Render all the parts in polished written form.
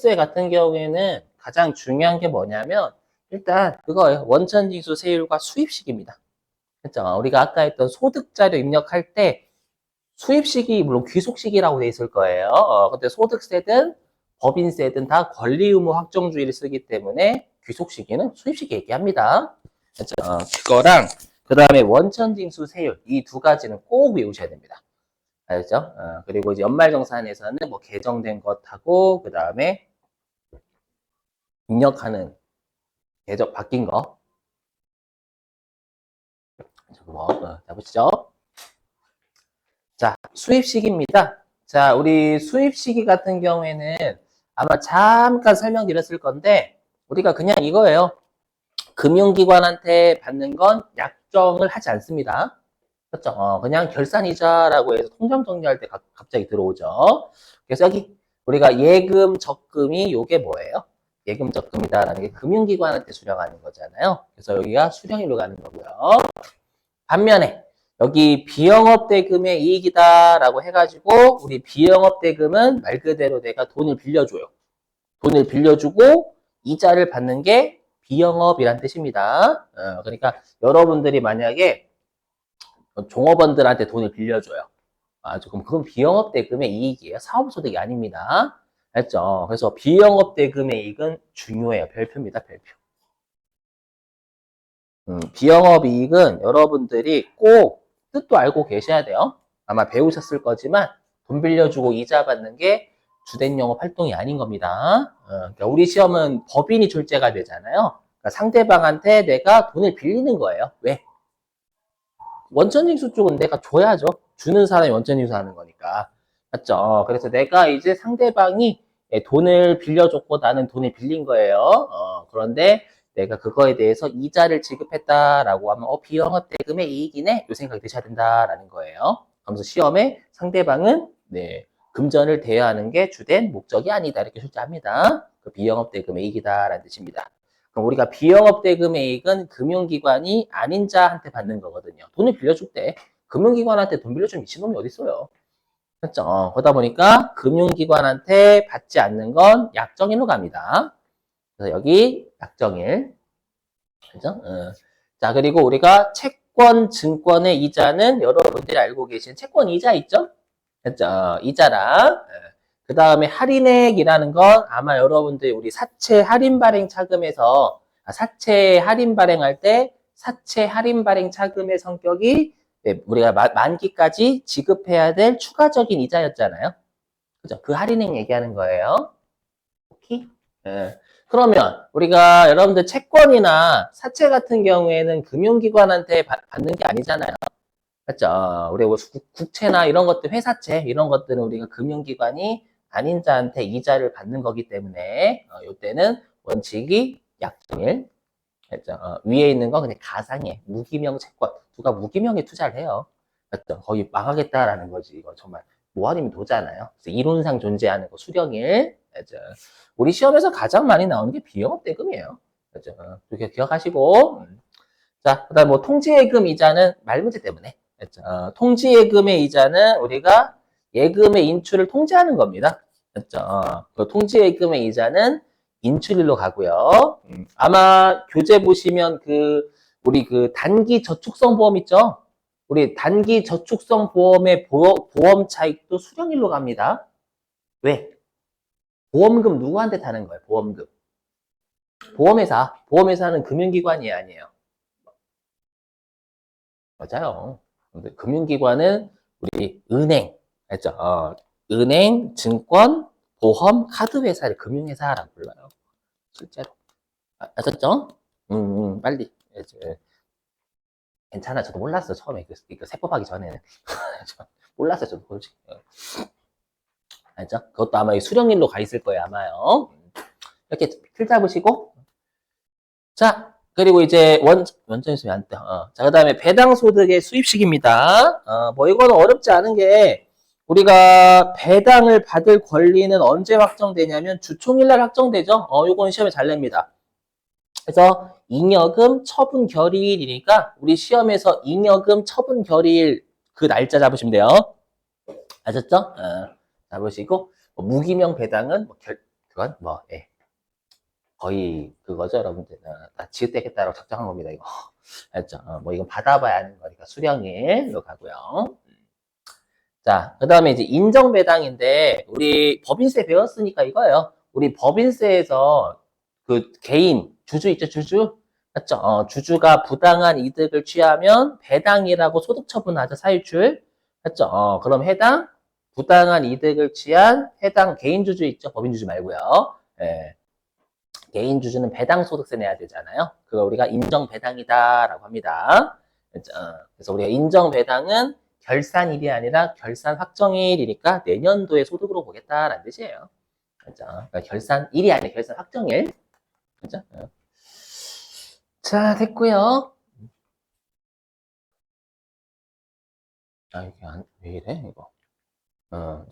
소득세 같은 경우에는 가장 중요한 게 뭐냐면 일단 그거예요. 원천징수 세율과 수입식입니다. 그렇죠? 우리가 아까 했던 소득자료 입력할 때 수입식이 물론 귀속식이라고 돼 있을 거예요. 근데 소득세든 법인세든 다 권리 의무 확정주의를 쓰기 때문에 귀속시기는 수입식 얘기합니다. 그렇죠? 그거랑 그 다음에 원천징수 세율 이 두 가지는 꼭 외우셔야 됩니다. 알죠? 그리고 이제 연말정산에서는 뭐 개정된 것하고 그 다음에 입력하는 계정 바뀐 거. 자, 보시죠. 자, 수입식입니다. 자, 우리 수입시기 같은 경우에는 아마 잠깐 설명드렸을 건데 우리가 그냥 이거예요. 금융기관한테 받는 건 약정을 하지 않습니다. 그렇죠? 그냥 결산이자라고 해서 통장 정리할 때 갑자기 들어오죠. 그래서 여기 우리가 예금, 적금이 요게 뭐예요? 예금, 적금이다라는 게 금융기관한테 수령하는 거잖아요. 그래서 여기가 수령일로 가는 거고요. 반면에 여기 비영업대금의 이익이다라고 해가지고 우리 비영업대금은 말 그대로 내가 돈을 빌려줘요. 돈을 빌려주고 이자를 받는 게 비영업이란 뜻입니다. 그러니까 여러분들이 만약에 종업원들한테 돈을 빌려줘요. 그럼 그건 비영업대금의 이익이에요. 사업소득이 아닙니다. 알죠? 그래서 비영업대금의 이익은 중요해요. 별표입니다. 별표. 비영업이익은 여러분들이 꼭 뜻도 알고 계셔야 돼요. 아마 배우셨을 거지만 돈 빌려주고 이자 받는 게 주된 영업 활동이 아닌 겁니다. 그러니까 우리 시험은 법인이 출제가 되잖아요. 그러니까 상대방한테 내가 돈을 빌리는 거예요. 왜? 원천징수 쪽은 내가 줘야죠. 주는 사람이 원천징수 하는 거니까. 맞죠? 그래서 내가 이제 상대방이 돈을 빌려줬고 나는 돈을 빌린 거예요. 그런데 내가 그거에 대해서 이자를 지급했다라고 하면 비영업 대금의 이익이네? 이 생각이 드셔야 된다라는 거예요. 그러면서 시험에 상대방은 금전을 대여하는 게 주된 목적이 아니다 이렇게 출제합니다. 그 비영업 대금의 이익이다라는 뜻입니다. 그럼 우리가 비영업 대금의 이익은 금융기관이 아닌 자한테 받는 거거든요. 돈을 빌려줄 때 금융기관한테 돈 빌려주는 미친놈이 어디 있어요? 그렇죠? 그러다 보니까 금융기관한테 받지 않는 건 약정일로 갑니다. 그래서 여기 약정일. 그죠? 자, 그리고 우리가 채권, 증권의 이자는 여러분들이 알고 계신 채권 이자 있죠? 그죠? 이자랑. 그 다음에 할인액이라는 건 아마 여러분들이 우리 사채 할인 발행 차금에서 사채 할인 발행할 때 사채 할인 발행 차금의 성격이 우리가 만기까지 지급해야 될 추가적인 이자였잖아요. 그죠? 그 할인액 얘기하는 거예요. 오케이? 그러면 우리가 여러분들 채권이나 사채 같은 경우에는 금융기관한테 받는 게 아니잖아요. 맞죠? 우리 국채나 이런 것들, 회사채 이런 것들은 우리가 금융기관이 아닌 자한테 이자를 받는 거기 때문에 이때는 원칙이 약정일. 그렇죠? 위에 있는 건 그냥 가상이에요. 무기명 채권. 누가 무기명에 투자를 해요. 맞죠? 거의 망하겠다라는 거지. 이거 정말 뭐 아니면 도잖아요. 그래서 이론상 존재하는 거 수령일. 그렇죠? 우리 시험에서 가장 많이 나오는 게 비영업 대금이에요. 그렇죠? 그렇게 기억하시고. 자, 그다음 뭐 통지예금 이자는 말 문제 때문에. 그렇죠? 통지예금의 이자는 우리가 예금의 인출을 통지하는 겁니다. 그렇죠? 그 통지예금의 이자는 인출일로 가고요. 아마 교재 보시면 우리 단기 저축성 보험 있죠? 우리 단기 저축성 보험의 보험 차익도 수령일로 갑니다. 왜? 보험금 누구한테 타는 거예요? 보험금. 보험회사. 보험회사는 금융기관이 아니에요. 맞아요. 근데 금융기관은 우리 은행, 알죠? 은행, 증권, 보험, 카드 회사를 금융회사라고 불러요. 실제로. 아셨죠? 빨리. 괜찮아. 저도 몰랐어. 처음에. 이거 세법하기 전에는. 몰랐어요. 저도 솔직히. 알죠? 그것도 아마 수령일로 가 있을 거예요. 아마요. 이렇게 틀 잡으시고. 자, 그리고 이제 원천징수 안 떠. 자, 그 다음에 배당소득의 수입식입니다. 뭐 이거는 어렵지 않은 게 우리가 배당을 받을 권리는 언제 확정되냐면 주총일날 확정되죠. 요건 시험에 잘 냅니다. 그래서 잉여금 처분 결의일이니까 우리 시험에서 잉여금 처분 결의일 그 날짜 잡으시면 돼요. 아셨죠? 잡으시고 뭐 무기명 배당은 그건 뭐, 예. 거의 그거죠, 여러분들. 나 지읒되겠다라고 작정한 겁니다, 이거. 알죠? 뭐, 이건 받아봐야 하는 거니까 수령일로 가고요. 자, 그 다음에 이제 인정배당인데, 우리 법인세 배웠으니까 이거예요. 우리 법인세에서 그 개인, 주주 있죠, 주주? 맞죠? 주주가 부당한 이득을 취하면 배당이라고 소득 처분하죠, 사유출. 맞죠? 그럼 해당, 부당한 이득을 취한 해당 개인 주주 있죠? 법인 주주 말고요. 예. 개인 주주는 배당 소득세 내야 되잖아요. 그거 우리가 인정 배당이다라고 합니다. 그래서 우리가 인정 배당은 결산일이 아니라 결산 확정일이니까 내년도의 소득으로 보겠다라는 뜻이에요. 그죠? 그러니까 결산일이 아니라 결산 확정일. 그죠? 자, 됐고요. 아, 이게 왜 이래, 이거.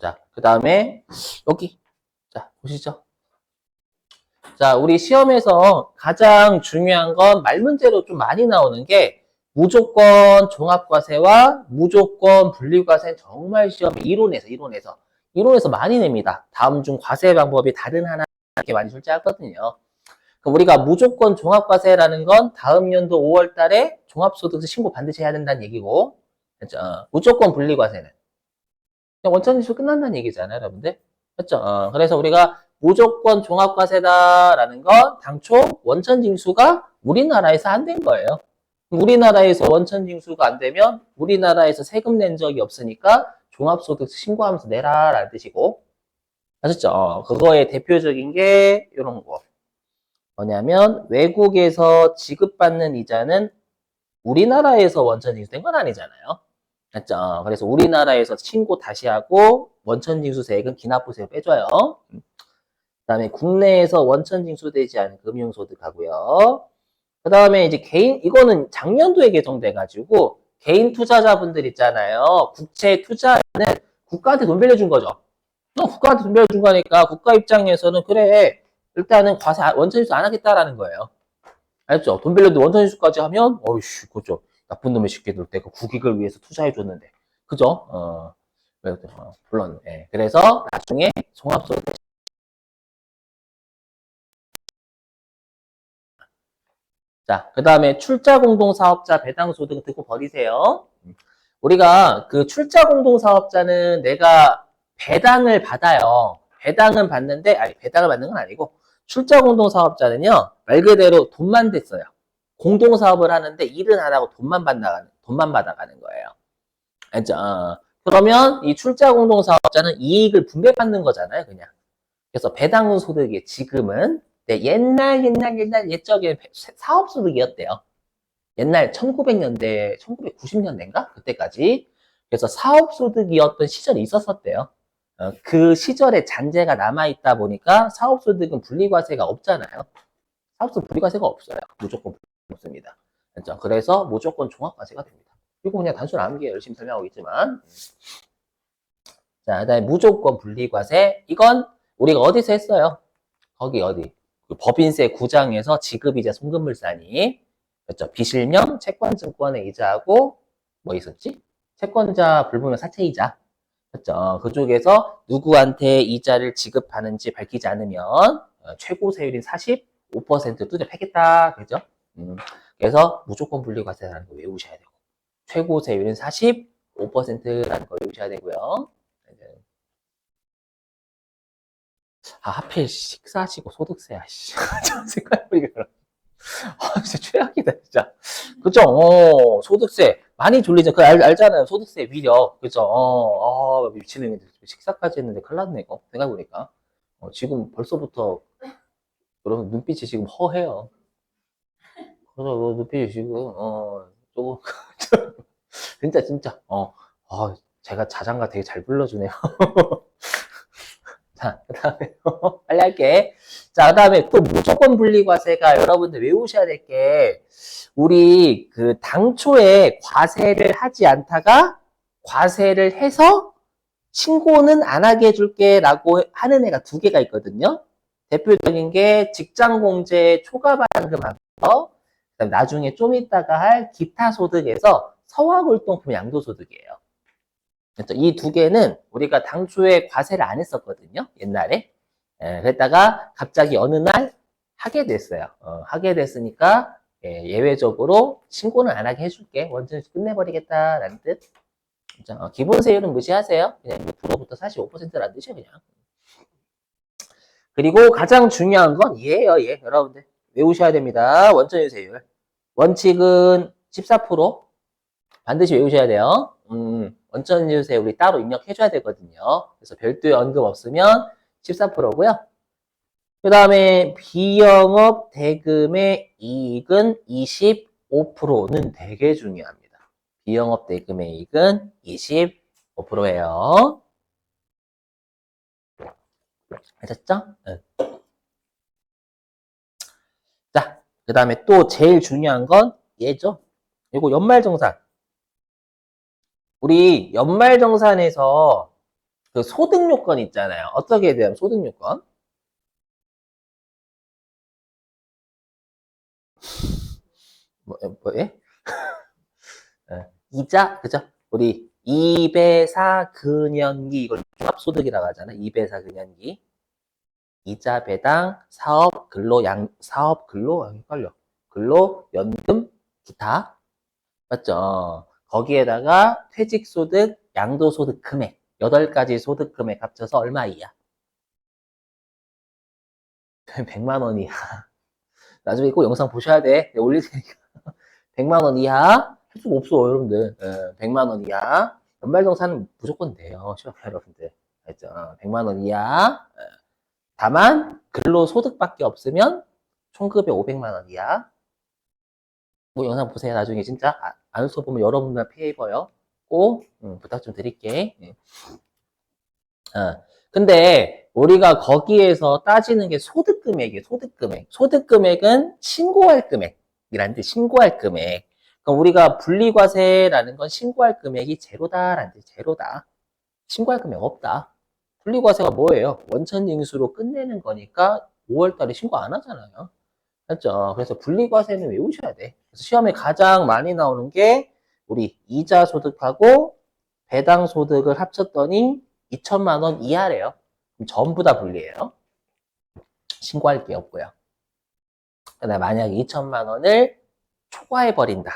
자, 그 다음에 여기. 자, 보시죠. 자, 우리 시험에서 가장 중요한 건 말 문제로 좀 많이 나오는 게 무조건 종합과세와 무조건 분리과세는 정말 시험에 이론에서 많이 냅니다. 다음 중 과세 방법이 다른 하나 이렇게 많이 출제하거든요. 그럼 우리가 무조건 종합과세라는 건 다음 연도 5월 달에 종합소득세 신고 반드시 해야 된다는 얘기고, 그렇죠? 무조건 분리과세는 그냥 원천징수 끝난다는 얘기잖아요, 여러분들. 그렇죠? 그래서 우리가 무조건 종합과세다라는 건 당초 원천징수가 우리나라에서 안 된 거예요. 우리나라에서 원천징수가 안 되면 우리나라에서 세금 낸 적이 없으니까 종합소득세 신고하면서 내라라는 뜻이고, 아셨죠? 그거의 대표적인 게 이런 거. 뭐냐면 외국에서 지급받는 이자는 우리나라에서 원천징수된 건 아니잖아요. 맞죠? 그래서 우리나라에서 신고 다시 하고 원천징수세액은 기납부세로 빼줘요. 그 다음에 국내에서 원천징수되지 않은 금융소득하고요. 그 다음에 이제 개인, 이거는 작년도에 개정돼가지고 개인 투자자분들 있잖아요. 국채 투자는 국가한테 돈 빌려준 거죠. 국가한테 돈 빌려준 거니까 국가 입장에서는 그래, 일단은 원천징수 안 하겠다라는 거예요. 알죠? 돈 빌려도 원천징수까지 하면, 어이씨, 그죠. 나쁜 놈의 새끼들 내가 국익을 위해서 투자해줬는데. 그죠? 물론, 예. 그래서 나중에 종합소득. 자, 그 다음에 출자공동사업자 배당소득 듣고 버리세요. 우리가 그 출자공동사업자는 내가 배당을 받아요. 배당은 받는데, 아니, 배당을 받는 건 아니고, 출자공동사업자는요, 말 그대로 돈만 댔어요. 공동사업을 하는데 일은 안 하고 돈만 받아가는 거예요. 알죠? 그러면 이 출자공동사업자는 이익을 분배받는 거잖아요, 그냥. 그래서 배당소득이 지금은 네, 옛적에 사업소득이었대요. 옛날 1900년대, 1990년대인가? 그때까지. 그래서 사업소득이었던 시절이 있었었대요. 그 시절에 잔재가 남아있다 보니까 사업소득은 분리과세가 없잖아요. 사업소득 분리과세가 없어요. 무조건 없습니다. 그렇죠? 그래서 무조건 종합과세가 됩니다. 이거 그냥 단순 암기에 열심히 설명하고 있지만. 자, 그 다음에 무조건 분리과세. 이건 우리가 어디서 했어요? 거기 어디? 그 법인세 9장에서 지급이자 송금물산이. 그렇죠? 비실명, 채권증권의 이자하고 뭐 있었지? 채권자 불분명 사채이자. 그렇죠? 그쪽에서 누구한테 이자를 지급하는지 밝히지 않으면 최고 세율인 45% 뚜잡하겠다. 그죠? 그래서 무조건 분리과세라는 거 외우셔야 되고 최고 세율은 45%라는 거 외우셔야 되고요. 하필 식사하시고 소득세야. 씨. 생각해보니까 진짜 최악이다, 진짜. 그죠? 소득세. 많이 졸리죠? 알잖아요. 소득세 위력. 그죠? 미치는 식사까지 했는데 큰일 났네, 이거. 생각해보니까. 지금 벌써부터, 여러분, 눈빛이 지금 허해요. 그래서 눈빛이 지금, 조금, 진짜. 제가 자장가 되게 잘 불러주네요. 자, 그 다음에, 빨리 할게. 자, 그 다음에 또 무조건 분리과세가 여러분들 외우셔야 될 게, 우리 그 당초에 과세를 하지 않다가 과세를 해서 신고는 안 하게 해줄게 라고 하는 애가 두 개가 있거든요. 대표적인 게 직장공제 초과반금하고, 그다음에 나중에 좀 이따가 할 기타 소득에서 서화골동품 양도소득이에요. 이 두 개는 우리가 당초에 과세를 안 했었거든요. 옛날에. 그랬다가 갑자기 어느 날 하게 됐어요. 하게 됐으니까 예외적으로 신고는 안 하게 해줄게. 원천에서 끝내버리겠다라는 뜻. 기본 세율은 무시하세요. 그냥 6%부터 45%라는 뜻이에요, 그냥. 그리고 가장 중요한 건 얘예요, 얘. 여러분들 외우셔야 됩니다. 원천유세율. 원칙은 14%. 반드시 외우셔야 돼요. 원천유세율이 따로 입력해줘야 되거든요. 그래서 별도의 언급 없으면 14%고요. 그 다음에 비영업 대금의 이익은 25%는 되게 중요합니다. 비영업 대금의 이익은 25%예요. 아셨죠? 네. 자, 그 다음에 또 제일 중요한 건 얘죠. 이거 연말정산. 우리 연말정산에서 그 소득요건 있잖아요. 어떻게 돼요? 소득요건? 예? 이자, 그죠? 우리 2배사 근연기, 이걸 종합소득이라고 하잖아요. 2배사 근연기. 이자 배당, 사업, 근로, 사업, 근로, 헷갈려. 근로, 연금, 기타. 맞죠? 거기에다가 퇴직소득, 양도소득 금액. 8가지 소득 금액 합쳐서 얼마 이하? 100만 원 이하. 나중에 꼭 영상 보셔야 돼. 내가 올릴 테니까. 100만 원 이하? 할 수가 없어, 여러분들. 100만 원 이하. 연말정산은 무조건 돼요. 시험 여러분들. 알죠? 100만 원 이하. 다만, 근로소득밖에 없으면 총급의 500만 원 이하. 뭐 영상 보세요. 나중에 진짜 안 써보면 여러분들 피해 입어요. 꼭 부탁 좀 드릴게. 근데 우리가 거기에서 따지는 게 소득금액이에요. 소득금액. 소득금액은 신고할 금액이라는 뜻. 신고할 금액. 그럼 우리가 분리과세라는 건 신고할 금액이 제로다라는 뜻. 제로다. 신고할 금액 없다. 분리과세가 뭐예요? 원천징수로 끝내는 거니까 5월달에 신고 안 하잖아요. 맞죠? 그래서 분리과세는 외우셔야 돼. 그래서 시험에 가장 많이 나오는 게 우리 이자 소득하고 배당 소득을 합쳤더니 2천만 원 이하래요. 그럼 전부 다 분리해요. 신고할 게 없고요. 그다음에 만약에 2천만 원을 초과해버린다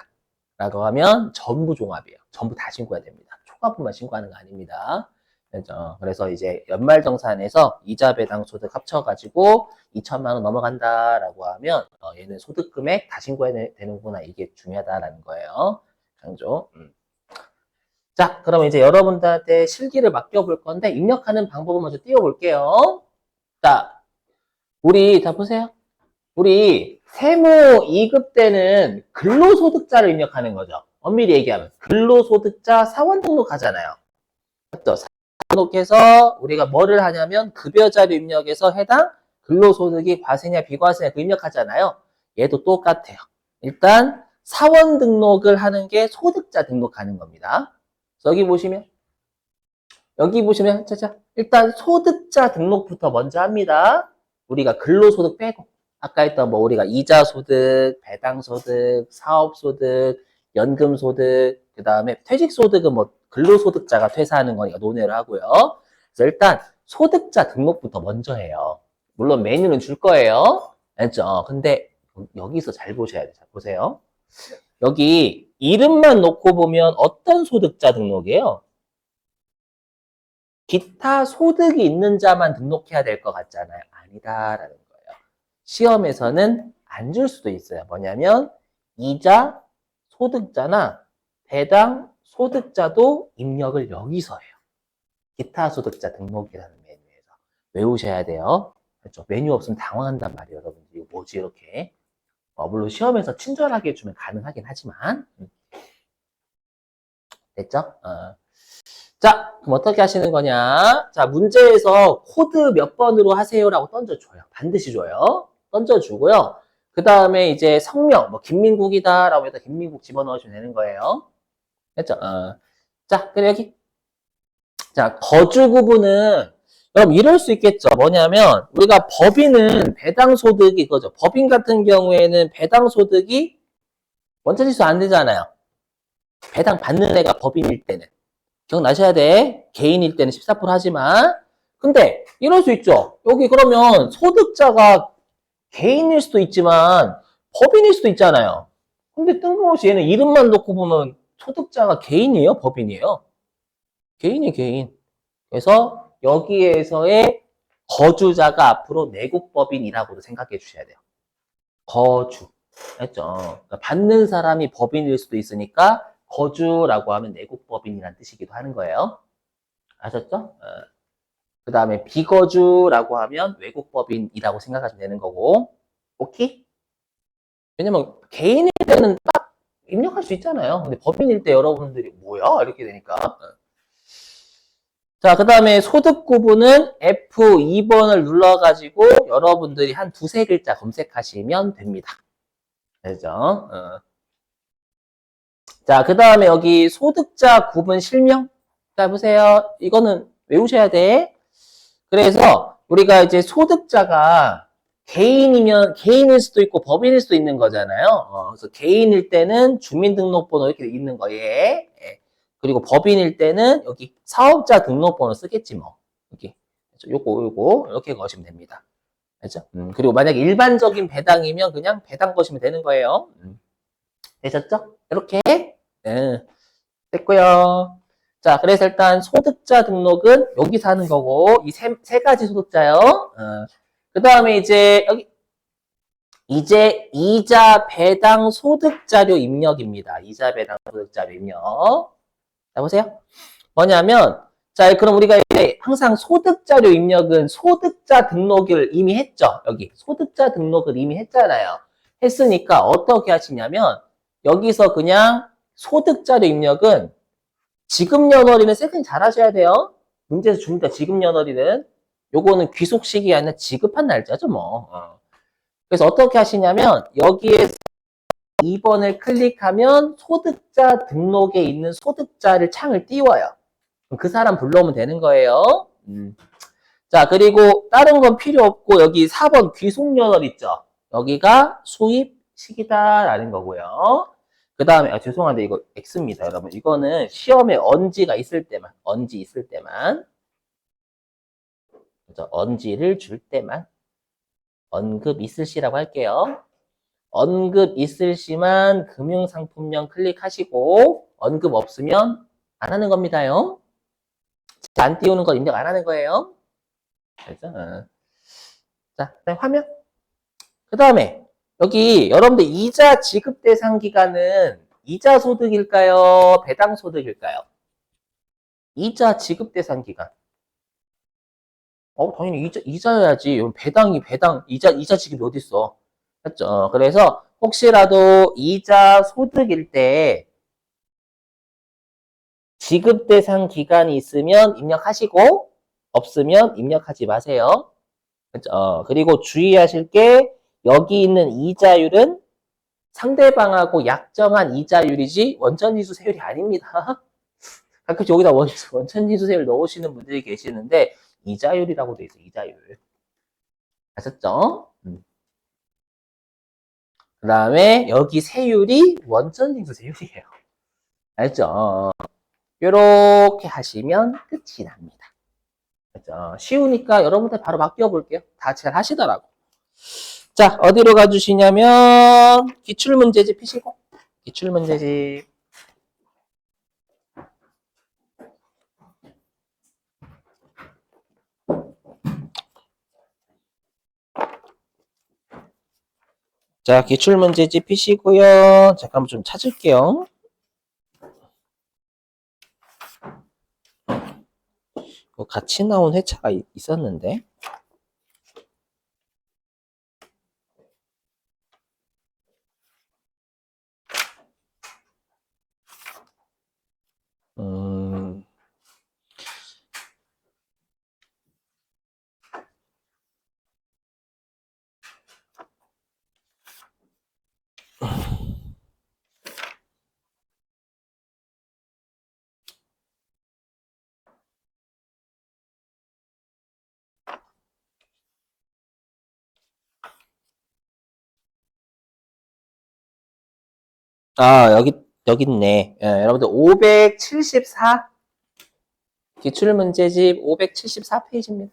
라고 하면 전부 종합이에요. 전부 다 신고해야 됩니다. 초과분만 신고하는 거 아닙니다. 그렇죠? 그래서 이제 연말정산에서 이자 배당 소득 합쳐가지고 2천만 원 넘어간다라고 하면 얘는 소득 금액 다 신고해야 되는구나. 이게 중요하다라는 거예요. 강조. 자, 그러면 이제 여러분들한테 실기를 맡겨볼 건데 입력하는 방법을 먼저 띄워볼게요. 자, 자 보세요. 우리 세무 2급 때는 근로소득자를 입력하는 거죠. 엄밀히 얘기하면 근로소득자 사원 등록하잖아요. 맞죠? 사원 등록해서 우리가 뭐를 하냐면 급여자료 입력해서 해당 근로소득이 과세냐 비과세냐 그 입력하잖아요. 얘도 똑같아요. 일단 사원 등록을 하는 게 소득자 등록하는 겁니다. 여기 보시면 짜자 일단 소득자 등록부터 먼저 합니다. 우리가 근로소득 빼고 아까 했던 뭐 우리가 이자소득, 배당소득, 사업소득, 연금소득, 그 다음에 퇴직소득은 뭐 근로소득자가 퇴사하는 거니까 논외를 하고요. 그래서 일단 소득자 등록부터 먼저 해요. 물론 메뉴는 줄 거예요. 알죠? 근데 여기서 잘 보셔야 돼요. 자, 보세요. 여기 이름만 놓고 보면 어떤 소득자 등록이에요? 기타 소득이 있는 자만 등록해야 될 것 같잖아요. 아니다라는 거예요. 시험에서는 안 줄 수도 있어요. 뭐냐면 이자 소득자나 배당 소득자도 입력을 여기서 해요. 기타 소득자 등록이라는 메뉴에서 외우셔야 돼요. 그렇죠? 메뉴 없으면 당황한단 말이에요, 여러분들. 이거 뭐지 이렇게? 물론 시험에서 친절하게 해주면 가능하긴 하지만 됐죠? 자, 그럼 어떻게 하시는 거냐? 자, 문제에서 코드 몇 번으로 하세요라고 던져줘요. 반드시 줘요. 던져주고요. 그 다음에 이제 성명, 뭐 김민국이다라고 해서 김민국 집어넣으시면 되는 거예요. 됐죠? 자, 그럼 여기. 자, 거주 구분은 그럼 이럴 수 있겠죠. 뭐냐면 우리가 법인은 배당소득이 이거죠. 법인 같은 경우에는 배당소득이 원천지수 안 되잖아요. 배당 받는 애가 법인일 때는. 기억나셔야 돼. 개인일 때는 14% 하지만 근데 이럴 수 있죠. 여기 그러면 소득자가 개인일 수도 있지만 법인일 수도 있잖아요. 근데 뜬금없이 얘는 이름만 놓고 보면 소득자가 개인이에요? 법인이에요? 개인이 개인. 그래서 여기에서의 거주자가 앞으로 내국법인이라고도 생각해 주셔야 돼요. 거주. 했죠. 그러니까 받는 사람이 법인일 수도 있으니까 거주라고 하면 내국법인이라는 뜻이기도 하는 거예요. 아셨죠? 그 다음에 비거주라고 하면 외국법인이라고 생각하시면 되는 거고. 오케이? 왜냐면 개인일 때는 딱 입력할 수 있잖아요. 근데 법인일 때 여러분들이 뭐야? 이렇게 되니까. 자, 그 다음에 소득 구분은 F2번을 눌러가지고 여러분들이 한 두세 글자 검색하시면 됩니다. 알죠? 자, 그 다음에 여기 소득자 구분 실명. 자, 보세요. 이거는 외우셔야 돼. 그래서 우리가 이제 소득자가 개인이면 개인일 수도 있고 법인일 수도 있는 거잖아요. 그래서 개인일 때는 주민등록번호 이렇게 있는 거예요. 예. 그리고 법인일 때는 여기 사업자 등록번호 쓰겠지 뭐. 이렇게 요거 이렇게 거시면 됩니다. 알죠? 그리고 만약에 일반적인 배당이면 그냥 배당 거시면 되는 거예요. 되셨죠? 이렇게 됐고요. 자, 그래서 일단 소득자 등록은 여기서 하는 거고 이 세 가지 소득자요. 그 다음에 이제 여기 이제 이자 배당 소득자료 입력입니다. 이자 배당 소득자료 입력. 자, 보세요. 뭐냐면 자, 그럼 우리가 이제 항상 소득자료 입력은 소득자 등록을 이미 했죠. 여기 소득자 등록을 이미 했잖아요. 했으니까 어떻게 하시냐면 여기서 그냥 소득자료 입력은 지급연월일은 세팅 잘 하셔야 돼요. 문제에서 줍니다. 지급연월일은. 요거는 귀속 시기 아니라 지급한 날짜죠, 뭐. 그래서 어떻게 하시냐면, 여기에 2번을 클릭하면 소득자 등록에 있는 소득자를 창을 띄워요. 그 사람 불러오면 되는 거예요. 자, 그리고 다른 건 필요 없고, 여기 4번 귀속연월 있죠? 여기가 수입 시기다라는 거고요. 그 다음에, 죄송한데, 이거 X입니다, 여러분. 이거는 시험에 언지가 있을 때만, 언지 있을 때만, 그죠? 언지를 줄 때만, 언급 있을 시라고 할게요. 언급 있을 시만 금융상품명 클릭하시고, 언급 없으면 안 하는 겁니다요. 안 띄우는 건 입력 안 하는 거예요. 알죠? 자, 그다음 화면. 그 다음에, 여기 여러분들 이자 지급 대상 기간은 이자 소득일까요? 배당 소득일까요? 이자 지급 대상 기간. 당연히 이자여야지. 배당, 이자 지급이 어딨어. 맞죠? 그래서 혹시라도 이자 소득일 때 지급 대상 기간이 있으면 입력하시고, 없으면 입력하지 마세요. 그죠? 그리고 주의하실 게, 여기 있는 이자율은 상대방하고 약정한 이자율이지 원천지수 세율이 아닙니다. 가끔 여기다 원천지수 세율 넣으시는 분들이 계시는데 이자율이라고 돼 있어요. 이자율. 아셨죠? 그 다음에 여기 세율이 원천징수 세율이에요. 알죠? 이렇게 하시면 끝이 납니다. 알죠? 쉬우니까 여러분들 바로 맡겨 볼게요. 다 잘 하시더라고. 자, 어디로 가주시냐면 기출문제집 피시고 기출문제집. 자, 기출문제집 피시고요. 잠깐만 좀 찾을게요. 같이 나온 회차가 있었는데. 음, 여기 있네. 예, 여러분들 574 기출문제집 574페이지입니다.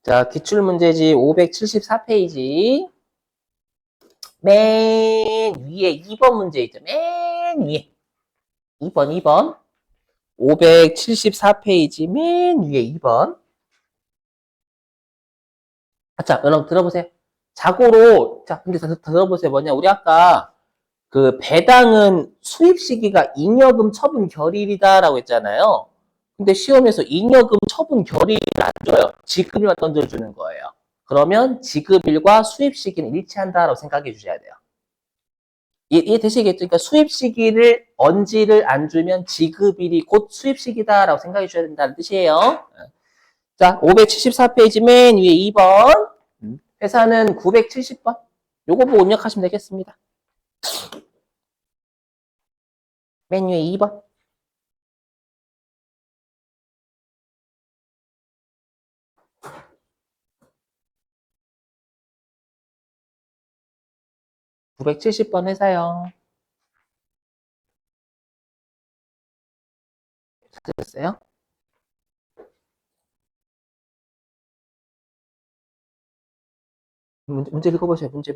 자, 기출문제집 574페이지. 맨 위에 2번 문제 있죠. 맨 위에. 2번. 574페이지 맨 위에 2번. 자, 여러분 들어보세요. 자고로, 자, 근데 들어보세요. 뭐냐. 우리 아까 그 배당은 수입 시기가 잉여금 처분 결일이다라고 했잖아요. 근데 시험에서 잉여금 처분 결일을 안 줘요. 지급일만 던져주는 거예요. 그러면 지급일과 수입 시기는 일치한다라고 생각해 주셔야 돼요. 이해 되시겠죠? 그러니까 수입 시기를 언지를 안 주면 지급일이 곧 수입 시기다라고 생각해 주셔야 된다는 뜻이에요. 자, 574페이지 맨 위에 2번. 회사는 970번. 요거 보고 입력하시면 되겠습니다. 맨 위에 2번. (970번) 회사요. 찾으셨어요? 문제 읽어보세요. 문제.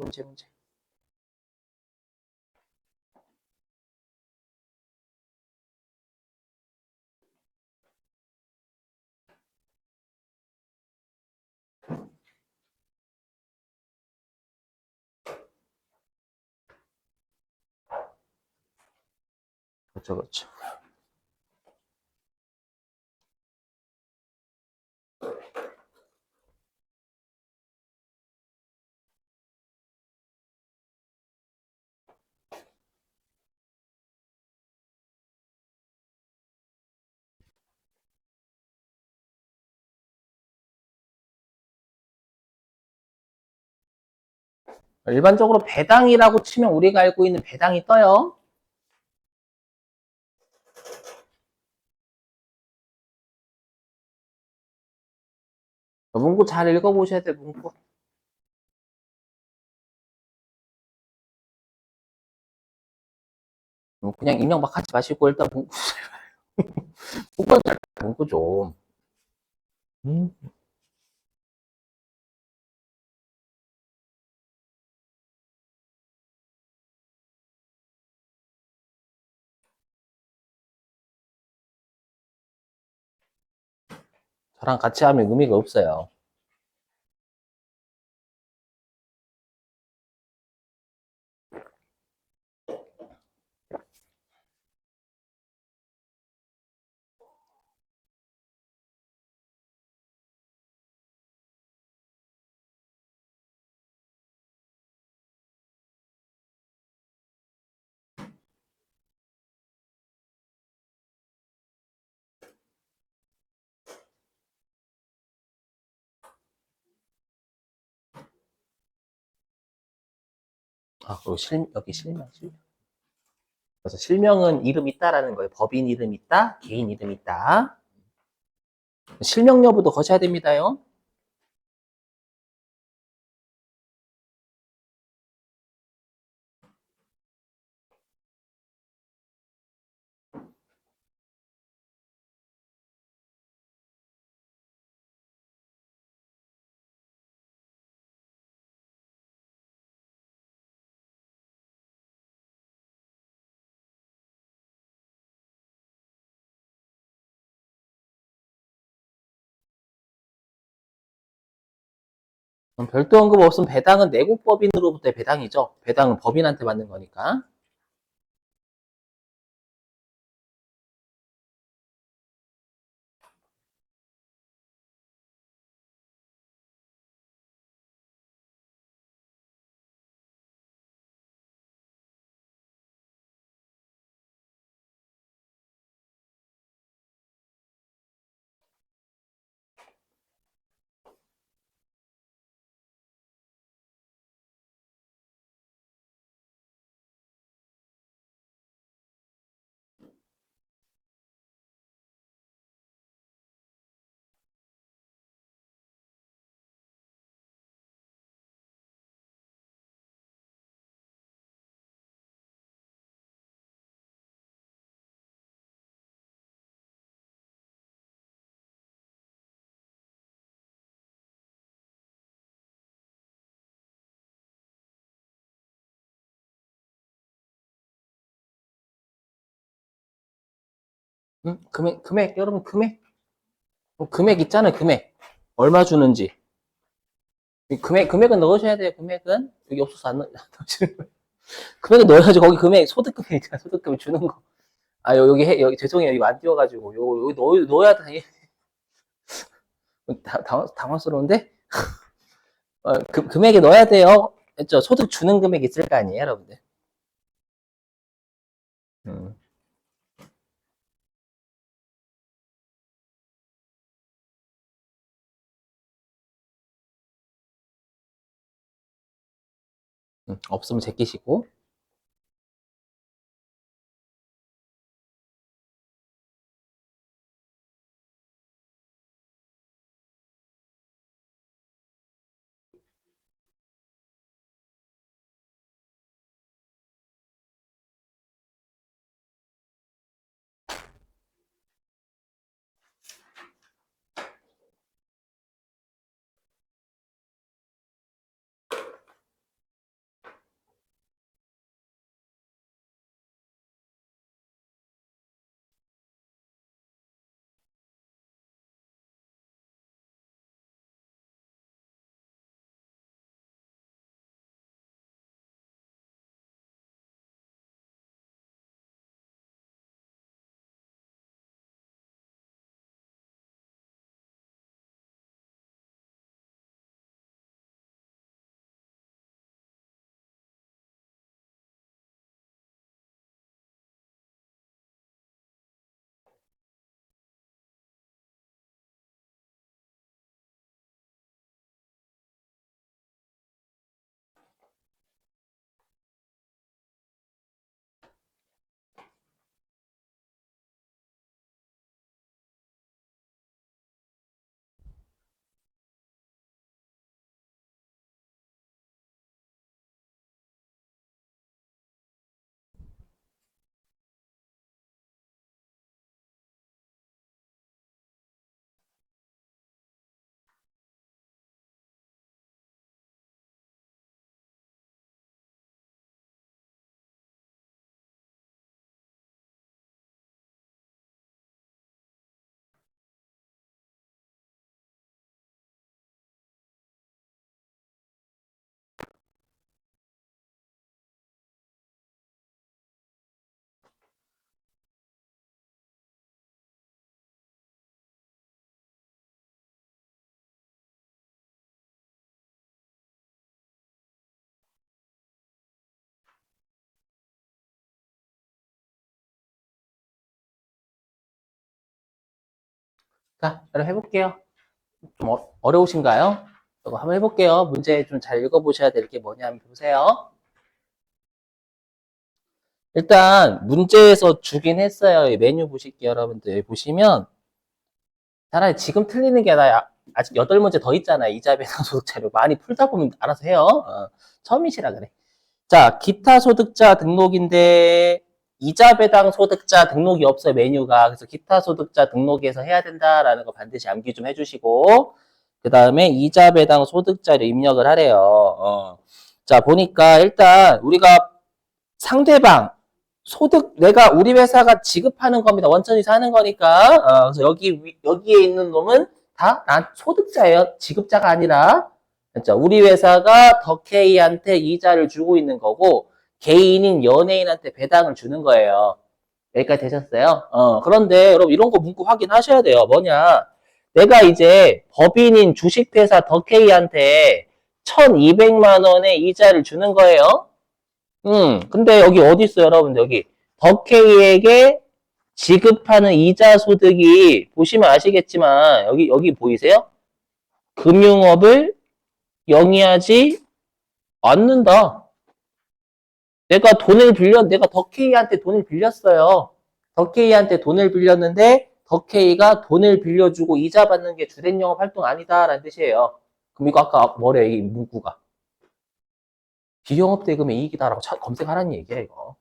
그렇죠. 일반적으로 배당이라고 치면 우리가 알고 있는 배당이 떠요. 문구 잘 읽어보셔야 돼요. 문구. 그냥 입력 막 하지 마시고 일단 문구 문구 좀. 음. 저랑 같이 하면 의미가 없어요. 아, 그리고 여기 실명. 그래서 실명은 이름 있다라는 거예요. 법인 이름 있다, 개인 이름 있다. 실명 여부도 거셔야 됩니다요. 별도 언급 없으면 배당은 내국법인으로부터의 배당이죠. 배당은 법인한테 받는 거니까. 여러분, 금액 있잖아요, 금액. 얼마 주는지. 금액은 넣으셔야 돼요, 금액은. 여기 없어서 안 넣으시는 거예요. 금액은 넣어야죠, 거기 금액, 소득 금액 있잖아, 소득 금액 주는 거. 아, 여기, 죄송해요, 이거 안 띄워가지고. 여기 넣어야 돼. 당황스러운데? 금액에 넣어야 돼요. 그죠? 소득 주는 금액 있을 거 아니에요, 여러분들. 음, 없으면 제끼시고. 자, 여러분 해볼게요. 좀 어려우신가요? 이거 한번 해볼게요. 문제 좀 잘 읽어보셔야 될 게 뭐냐면 보세요. 일단 문제에서 주긴 했어요. 이 메뉴 보실게요, 여러분들. 여기 보시면 차라리 지금 틀리는 게 나아. 아직 8문제 더 있잖아요. 이자 배당 소득 자료 많이 풀다 보면 알아서 해요. 처음이시라 그래. 자, 기타 소득자 등록인데 이자 배당 소득자 등록이 없어요, 메뉴가. 그래서 기타 소득자 등록에서 해야 된다라는 거 반드시 암기 좀 해주시고, 그 다음에 이자 배당 소득자를 입력을 하래요. 자, 보니까 일단 우리가 상대방 소득 내가 우리 회사가 지급하는 겁니다. 원천이사 하는 거니까. 그래서 여기에 있는 놈은 다 소득자예요. 지급자가 아니라. 그렇죠? 우리 회사가 덕케이한테 이자를 주고 있는 거고 개인인 연예인한테 배당을 주는 거예요. 여기까지 되셨어요? 그런데 여러분 이런 거 문구 확인하셔야 돼요. 뭐냐? 내가 이제 법인인 주식회사 덕케이한테 1,200만 원의 이자를 주는 거예요. 근데 여기 어디 있어요, 여러분들? 여기 덕케이에게 지급하는 이자 소득이 보시면 아시겠지만 여기 보이세요? 금융업을 영위하지 않는다. 내가 덕케이한테 돈을 빌렸어요. 덕케이한테 돈을 빌렸는데 덕케이가 돈을 빌려주고 이자 받는 게 주된 영업 활동 아니다라는 뜻이에요. 그럼 이거 아까 뭐래 이 문구가 비영업 대금의 이익이다라고 검색하라는 얘기야 이거.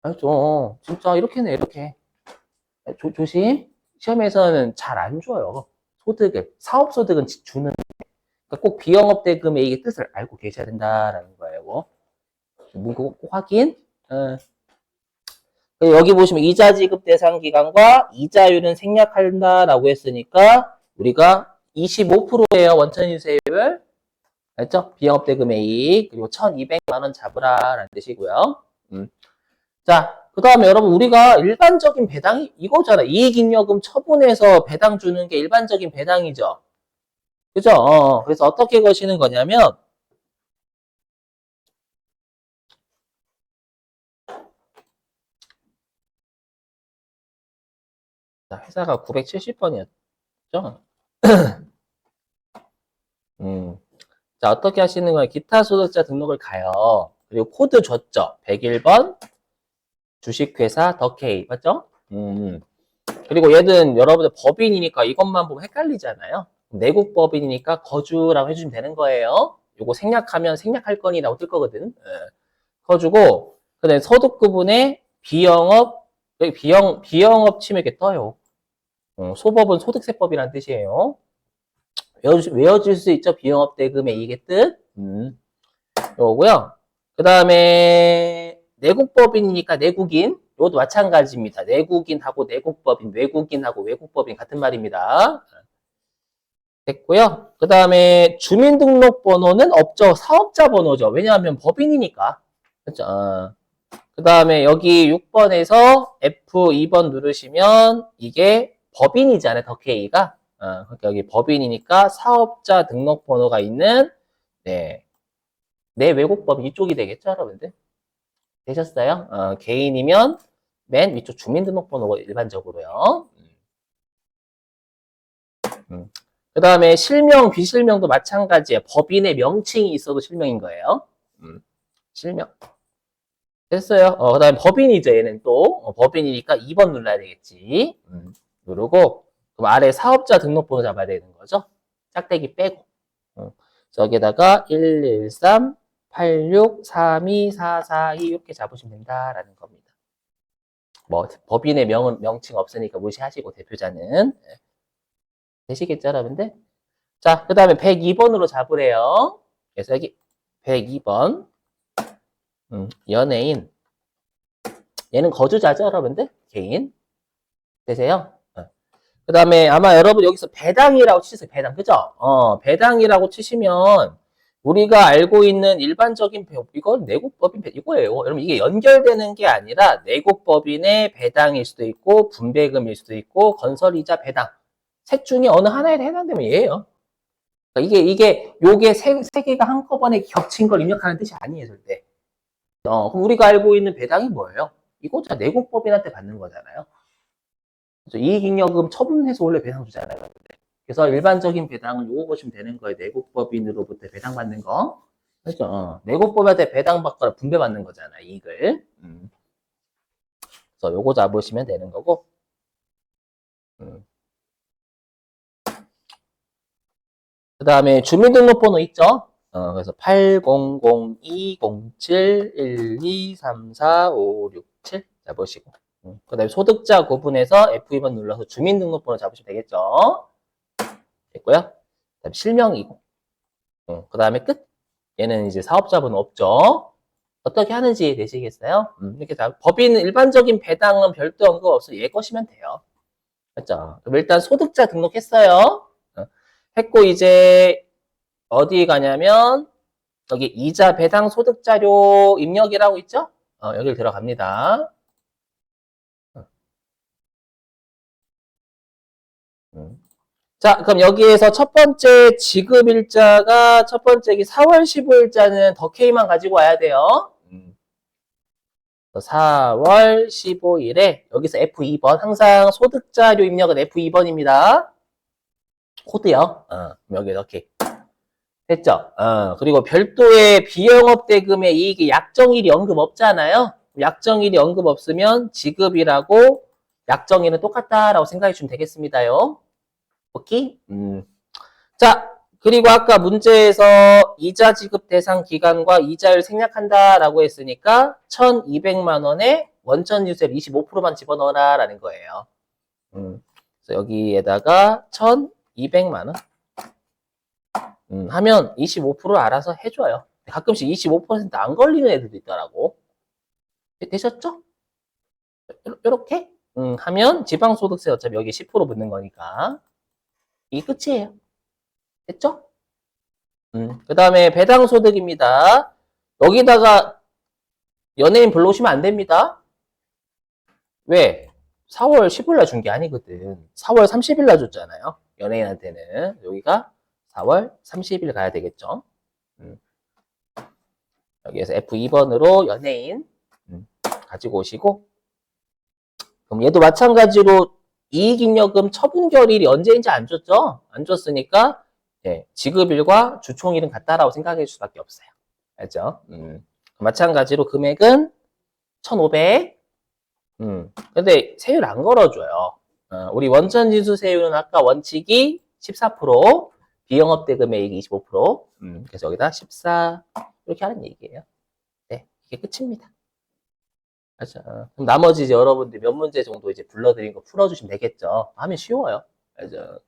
알죠? 진짜 이렇게는 이렇게 조심. 시험에서는 잘 안 줘요. 소득을 사업 소득은 주는 그러니까 꼭 비영업 대금의 이익의 뜻을 알고 계셔야 된다라는 거예요. 문구 꼭 확인. 그리고 여기 보시면 이자 지급 대상 기간과 이자율은 생략한다라고 했으니까 우리가 25%예요. 원천 유세율. 알죠? 비영업대금의 이익 그리고 1,200만 원 잡으라라는 뜻이고요. 자, 그 다음에 여러분 우리가 일반적인 배당이 이거잖아. 이익잉여금 처분해서 배당 주는 게 일반적인 배당이죠. 그죠? 그래서 어떻게 거시는 거냐면 자, 회사가 970번이었죠? 자, 어떻게 하시는 거예요? 기타 소득자 등록을 가요. 그리고 코드 줬죠? 101번 주식회사 더케이 맞죠? 그리고 얘는 여러분들 법인이니까 이것만 보면 헷갈리잖아요. 내국 법인이니까 거주라고 해주시면 되는 거예요. 요거 생략하면 생략할 건이라고 뜰 거거든. 커주고 그다음에 소득 구분에 비영업 여기 비영업 치면 이렇게 떠요. 소법은 소득세법이라는 뜻이에요. 외워줄 수 있죠? 비영업 대금의 이익의 뜻. 요거고요. 그 다음에 내국법인이니까 내국인. 이것도 마찬가지입니다. 내국인하고 내국법인, 외국인하고 외국법인 같은 말입니다. 됐고요. 그 다음에 주민등록번호는 없죠. 사업자 번호죠. 왜냐하면 법인이니까. 그렇죠? 그 다음에 여기 6번에서 F2번 누르시면 이게 법인이잖아요. 더케이가. 그러니까 여기 법인이니까 사업자 등록번호가 있는 네, 내 외국법인 이쪽이 되겠죠, 여러분들? 되셨어요? 개인이면 맨 위쪽 주민등록번호가 일반적으로요. 그 다음에 실명, 비실명도 마찬가지예요. 법인의 명칭이 있어도 실명인 거예요. 실명. 됐어요. 그 다음에 법인이죠, 얘는 또. 법인이니까 2번 눌러야 되겠지. 누르고, 그럼 아래 사업자 등록번호 잡아야 되는 거죠. 짝대기 빼고. 저기다가 113 863244 이렇게 잡으시면 된다라는 겁니다. 뭐 법인의 명칭 없으니까 무시하시고 대표자는 되시겠죠, 여러분들? 자, 그 다음에 102번으로 잡으래요. 그래서 여기 102번 연예인 얘는 거주자죠, 여러분들? 개인 되세요? 그 다음에 아마 여러분 여기서 배당이라고 치세요. 배당, 그죠? 배당이라고 치시면 우리가 알고 있는 일반적인 이건 내국법인 이거예요. 여러분 이게 연결되는 게 아니라 내국법인의 배당일 수도 있고 분배금일 수도 있고 건설이자 배당 셋 중에 어느 하나에 해당되면 얘예요. 그러니까 요게 세 개가 한꺼번에 겹친 걸 입력하는 뜻이 아니에요, 절대. 그럼 우리가 알고 있는 배당이 뭐예요? 이거 다 내국법인한테 받는 거잖아요. 이익잉여금 처분해서 원래 배당 주잖아요. 그래서 일반적인 배당은 요거 보시면 되는 거예요. 내국법인으로부터 배당받는 거. 그렇죠? 내국법인한테 배당받거나 분배받는 거잖아, 이익을. 그래서 요거 잡으시면 되는 거고. 그 다음에 주민등록번호 있죠? 그래서 800-2071-1234-567 잡으시고. 그 다음에 소득자 구분해서 F2번 눌러서 주민등록번호 잡으시면 되겠죠? 됐고요. 그 다음에 실명이고. 그 다음에 끝. 얘는 이제 사업자번호 없죠? 어떻게 하는지 되시겠어요? 이렇게 다 법인은 일반적인 배당은 별도 언급 없어 얘 거시면 돼요. 맞죠? 그럼 일단 소득자 등록했어요. 했고 이제 어디 가냐면 여기 이자 배당 소득자료 입력이라고 있죠? 여기를 들어갑니다. 자, 그럼 여기에서 첫 번째 지급일자가 첫 번째 4월 15일자는 더케이만 가지고 와야 돼요. 4월 15일에 여기서 F2번 항상 소득자료 입력은 F2번입니다. 코드요. 여기 이렇게 됐죠. 그리고 별도의 비영업대금의 이익이 약정일이 언급 없잖아요. 약정일이 언급 없으면 지급이라고 약정일은 똑같다라고 생각해 주시면 되겠습니다요. 오케이? 자, 그리고 아까 문제에서 이자 지급 대상 기간과 이자율 생략한다라고 했으니까 1,200만 원에 원천 유세율 25%만 집어넣어라 라는 거예요. 그래서 여기에다가 1,200만 원 하면 25% 알아서 해줘요. 가끔씩 25%안 걸리는 애들도 있더라고. 되셨죠? 요렇게 하면 지방소득세 어차피 여기 10% 붙는 거니까 이게 끝이에요. 됐죠? 그 다음에 배당소득입니다. 여기다가 연예인 불러오시면 안 됩니다. 왜? 4월 10일 날 준 게 아니거든. 4월 30일 날 줬잖아요. 연예인한테는. 여기가 4월 30일 가야 되겠죠. 음, 여기에서 F2번으로 연예인 가지고 오시고, 그럼 얘도 마찬가지로 이익잉여금 처분결일이 언제인지 안 줬죠? 안 줬으니까 예, 지급일과 주총일은 같다라고 생각할 수밖에 없어요. 알죠? 마찬가지로 금액은 1,500. 근데 세율 안 걸어줘요. 우리 원천징수세율은 아까 원칙이 14%, 비영업대 금액이 25%. 그래서 여기다 14 이렇게 하는 얘기예요. 네, 이게 끝입니다. 맞아. 그럼 나머지 이제 여러분들 몇 문제 정도 이제 불러드린 거 풀어주시면 되겠죠. 하면 쉬워요. 맞아.